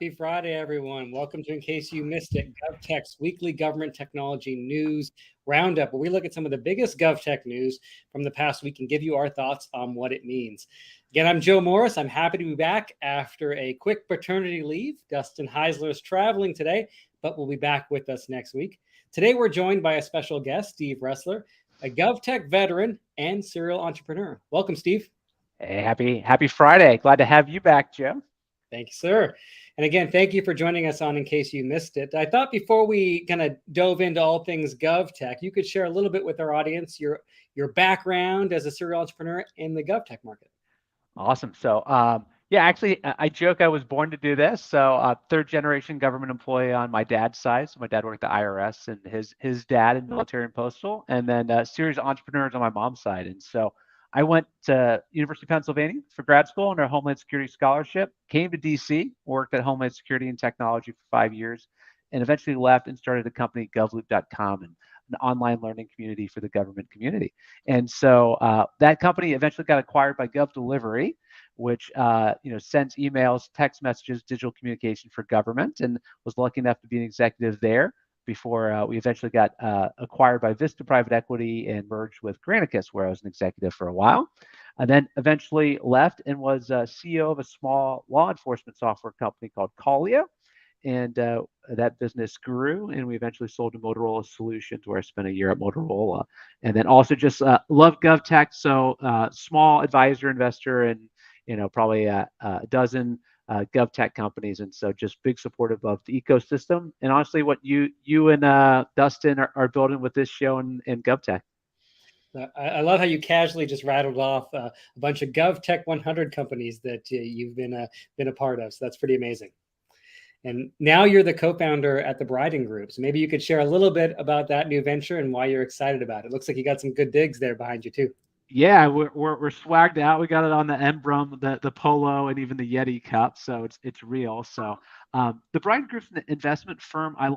Happy Friday, everyone. Welcome to In Case You Missed It, GovTech's weekly government technology news roundup, where we look at some of the biggest GovTech news from the past week and give you our thoughts on what it means. Again, I'm Joe Morris. I'm happy to be back after a quick paternity leave. Dustin Heisler is traveling today, but will be back with us next week. Today, we're joined by a special guest, Steve Ressler, a GovTech veteran and serial entrepreneur. Welcome, Steve. Hey, happy Friday. Glad to have you back, Joe. Thank you, sir. And again, thank you for joining us on In Case You Missed It. I thought before we kind of dove into all things GovTech, you could share a little bit with our audience your background as a serial entrepreneur in the GovTech market. Awesome. So, actually, I joke I was born to do this. So, third generation government employee on my dad's side. So, my dad worked at the IRS, and his dad in military and postal, and then series of entrepreneurs on my mom's side. And so, I went to University of Pennsylvania for grad school under a Homeland Security scholarship, came to DC, worked at Homeland Security and Technology for 5 years, and eventually left and started a company, govloop.com, and an online learning community for the government community. And so that company eventually got acquired by GovDelivery, which sends emails, text messages, digital communication for government, and was lucky enough to be an executive there before we eventually got acquired by Vista Private Equity and merged with Granicus, where I was an executive for a while. And then eventually left and was CEO of a small law enforcement software company called Collio. And that business grew, and we eventually sold to Motorola Solutions, where I spent a year at Motorola. And then also just love GovTech, so small advisor investor and probably a dozen GovTech companies, and so just big supportive of the ecosystem, and honestly what you and Dustin are building with this show and GovTech. I love how you casually just rattled off a bunch of GovTech 100 companies that you've been a part of, so that's pretty amazing. And now you're the co-founder at the Bryden Group, so maybe you could share a little bit about that new venture and why you're excited about it. Looks like you got some good digs there behind you too. Yeah, we're swagged out. We got it on the Emblem, the Polo, and even the Yeti cup, so it's real. So the Bryden Group's an investment firm I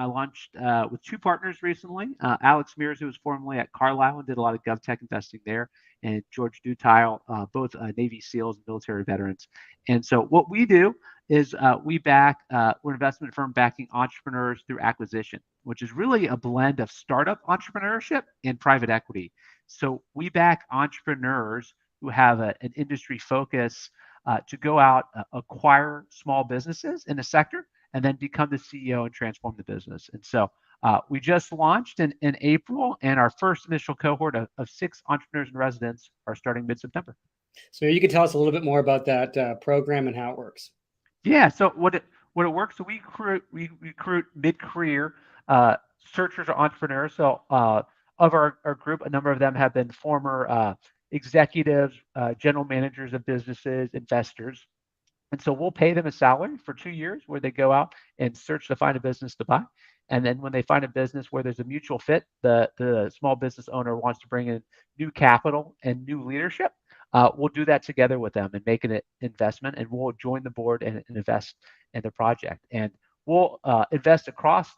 launched with two partners recently. Alex Mears, who was formerly at Carlyle and did a lot of GovTech investing there, and George Dutile, both Navy SEALs and military veterans. And so what we do is we're an investment firm backing entrepreneurs through acquisition, which is really a blend of startup entrepreneurship and private equity. So we back entrepreneurs who have an industry focus to go out, acquire small businesses in a sector, and then become the CEO and transform the business. And so we just launched in April, and our first initial cohort of 6 entrepreneurs and residents are starting mid-September. So you could tell us a little bit more about that program and how it works. Yeah, so what it works, so we recruit mid-career searchers or entrepreneurs. So of our group, a number of them have been former executives, general managers of businesses, investors. And so we'll pay them a salary for 2 years where they go out and search to find a business to buy. And then when they find a business where there's a mutual fit, the small business owner wants to bring in new capital and new leadership, we'll do that together with them and make an investment, and we'll join the board and invest in the project. And we'll invest across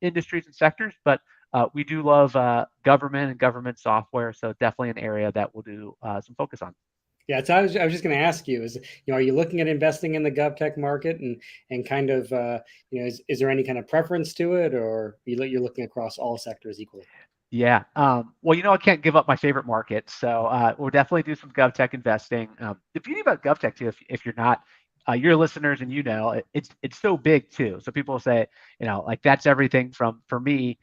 industries and sectors, but we do love government and government software, so definitely an area that we'll do some focus on. Yeah, so I was just going to ask you, are you looking at investing in the GovTech market and kind of, is there any kind of preference to it, or you're looking across all sectors equally? Yeah. Well, I can't give up my favorite market, so we'll definitely do some GovTech investing. The beauty about GovTech too, if you're not, your listeners and it's so big too. So people say, like that's everything from, for me,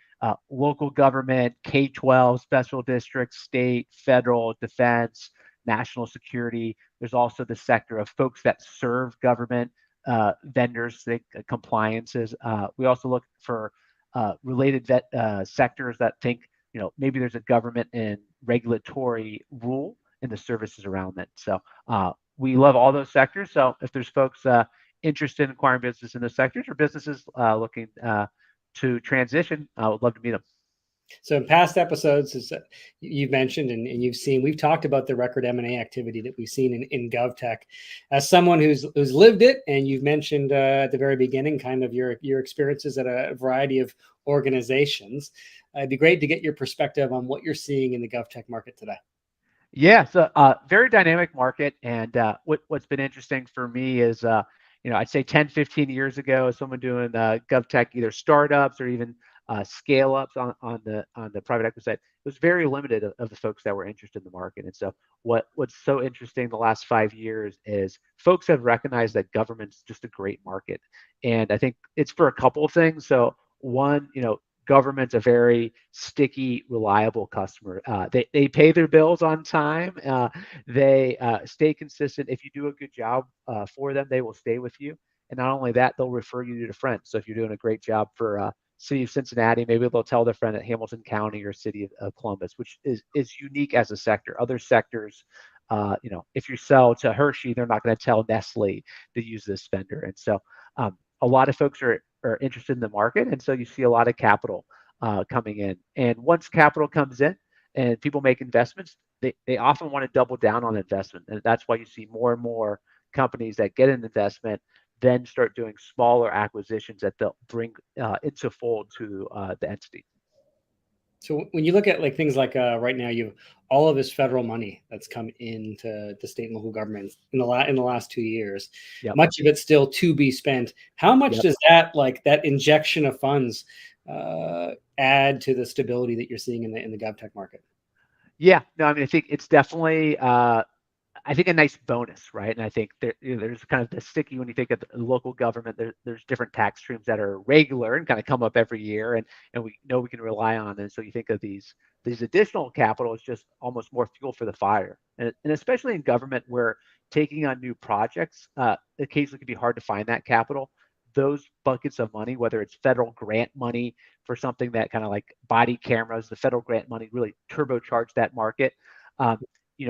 local government, K-12, special districts, state, federal, defense, national security. There's also the sector of folks that serve government vendors, compliances. We also look for related sectors that think, maybe there's a government and regulatory rule in the services around it. So we love all those sectors. So if there's folks interested in acquiring business in those sectors, or businesses looking to transition, I would love to meet them. So in past episodes, as you've mentioned and you've seen, we've talked about the record M&A activity that we've seen in GovTech. As someone who's lived it, and you've mentioned at the very beginning kind of your experiences at a variety of organizations, it'd be great to get your perspective on what you're seeing in the GovTech market today. Yeah, so very dynamic market, and what's been interesting for me is I'd say 10, 15 years ago, someone doing GovTech, either startups or even scale ups on the private equity side, it was very limited of the folks that were interested in the market. And so what's so interesting the last 5 years is folks have recognized that government's just a great market. And I think it's for a couple of things. So one, government's a very sticky, reliable customer. They pay their bills on time. They stay consistent. If you do a good job for them, they will stay with you. And not only that, they'll refer you to friends. So if you're doing a great job for City of Cincinnati, maybe they'll tell their friend at Hamilton County or City of Columbus, which is unique as a sector. Other sectors, if you sell to Hershey, they're not going to tell Nestle to use this vendor. And so a lot of folks are interested in the market, and so you see a lot of capital coming in. And once capital comes in and people make investments, they often want to double down on investment, and that's why you see more and more companies that get an investment then start doing smaller acquisitions that they'll bring into fold to the entity. So when you look at like things like right now, you have all of this federal money that's come into the state and local governments in the last 2 years. Yep. Much of it's still to be spent. How much Yep. does that injection of funds add to the stability that you're seeing in the GovTech market? Yeah, no, I mean, I think it's definitely I think a nice bonus, right? And I think there's kind of the sticky when you think of the local government. There's different tax streams that are regular and kind of come up every year, and we know we can rely on. And so you think of these additional capital is just almost more fuel for the fire. And especially in government, where taking on new projects occasionally can be hard to find that capital. Those buckets of money, whether it's federal grant money for something that kind of like body cameras, the federal grant money really turbocharged that market.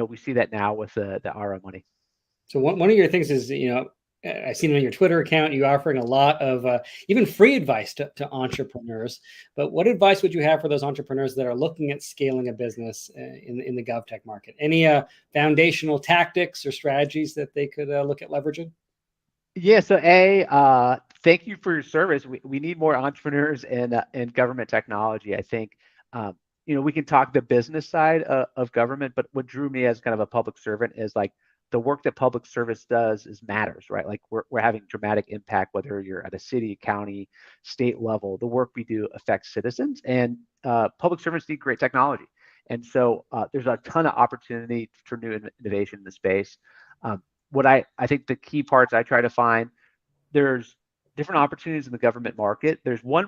We see that now with the ARA money. So one of your things is, I've seen on your Twitter account, you offering a lot of even free advice to entrepreneurs. But what advice would you have for those entrepreneurs that are looking at scaling a business in the GovTech market? Any foundational tactics or strategies that they could look at leveraging? Yeah. So thank you for your service. We need more entrepreneurs in government technology. I think we can talk the business side of government, but what drew me as kind of a public servant is like the work that public service does matters, right? Like we're having dramatic impact, whether you're at a city, county, state level. The work we do affects citizens, and public servants need great technology. And so there's a ton of opportunity for new innovation in the space. What I think the key parts I try to find, there's different opportunities in the government market. There's one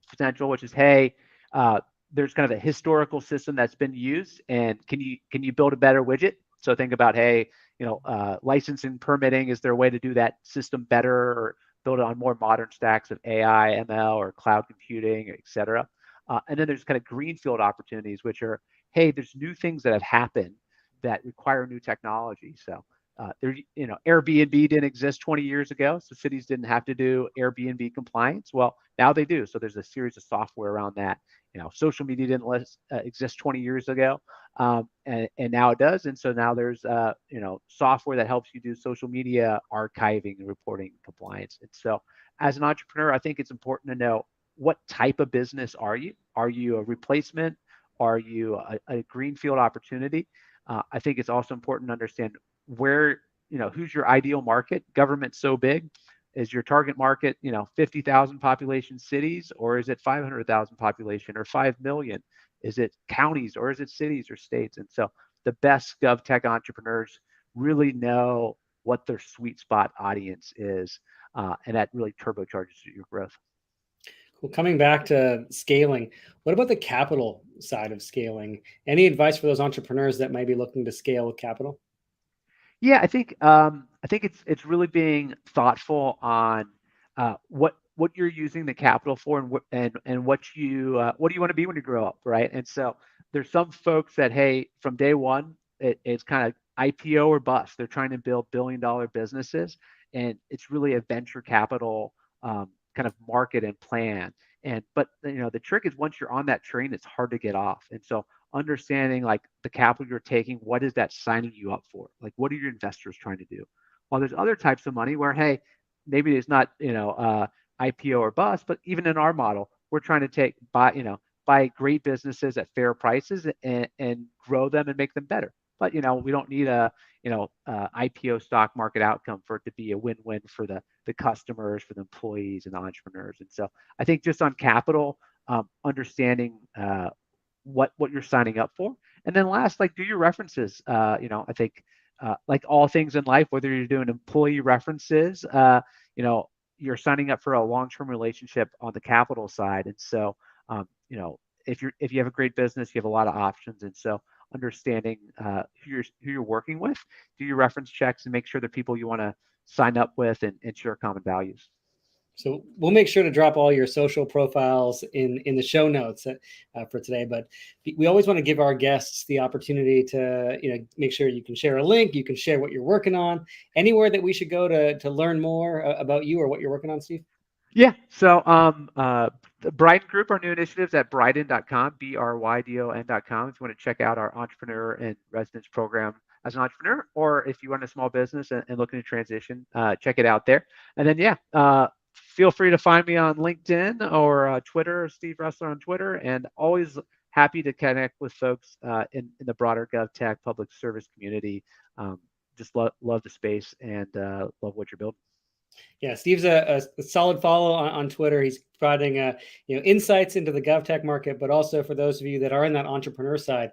potential, which is, hey, there's kind of a historical system that's been used, and can you build a better widget? So think about, hey, licensing, permitting, is there a way to do that system better or build it on more modern stacks of AI, ML, or cloud computing, et cetera? And then there's kind of greenfield opportunities, which are, hey, there's new things that have happened that require new technology. So Airbnb didn't exist 20 years ago, so cities didn't have to do Airbnb compliance. Well, now they do. So there's a series of software around that. Social media didn't exist 20 years ago, and now it does. And so now there's software that helps you do social media archiving and reporting compliance. And so as an entrepreneur, I think it's important to know, what type of business are you? Are you a replacement? Are you a greenfield opportunity? I think it's also important to understand who's your ideal market. Government's so big. Is your target market 50,000 population cities, or is it 500,000 population, or 5 million? Is it counties, or is it cities or states? And so the best GovTech entrepreneurs really know what their sweet spot audience is, and that really turbocharges your growth. Well, coming back to scaling, what about the capital side of scaling? Any advice for those entrepreneurs that might be looking to scale with capital? Yeah, I think it's really being thoughtful on what you're using the capital for, and what do you want to be when you grow up, right? And so there's some folks that, hey, from day one, it's kind of IPO or bust. They're trying to build billion-dollar businesses, and it's really a venture capital kind of market and plan. But the trick is, once you're on that train, it's hard to get off. And so understanding like the capital you're taking, what is that signing you up for? Like, what are your investors trying to do? While there's other types of money where, hey, maybe it's not IPO or bust, but even in our model, we're trying to buy great businesses at fair prices and grow them and make them better. But we don't need a IPO stock market outcome for it to be a win-win for the customers, for the employees, and the entrepreneurs. And so I think just on capital, understanding what you're signing up for, and then last, like do your references. I think like all things in life, whether you're doing employee references, you're signing up for a long-term relationship on the capital side. And so, if you have a great business, you have a lot of options. And so, understanding who you're working with, do your reference checks, and make sure they're people you want to sign up with and share common values. So we'll make sure to drop all your social profiles in the show notes for today. But we always want to give our guests the opportunity to make sure you can share a link, you can share what you're working on, anywhere that we should go to learn more about you or what you're working on, Steve. Yeah. So the Bryden Group, our new initiatives at Bryden.com, BRYDON.com, if you want to check out our entrepreneur and residence program as an entrepreneur, or if you run a small business and looking to transition, check it out there. And then, feel free to find me on LinkedIn or Twitter, Steve Ressler on Twitter, and always happy to connect with folks in the broader GovTech public service community. Just love the space and love what you're building. Yeah, Steve's a solid follow on Twitter. He's providing insights into the GovTech market, but also for those of you that are in that entrepreneur side,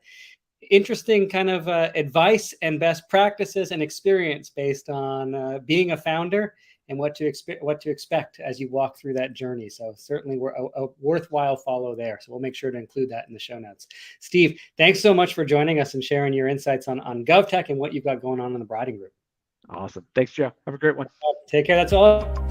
interesting kind of advice and best practices and experience based on being a founder and what to expect as you walk through that journey. So certainly we're a worthwhile follow there. So we'll make sure to include that in the show notes. Steve, thanks so much for joining us and sharing your insights on GovTech and what you've got going on in the Bryden Group. Awesome. Thanks, Joe. Have a great one. Take care. That's all.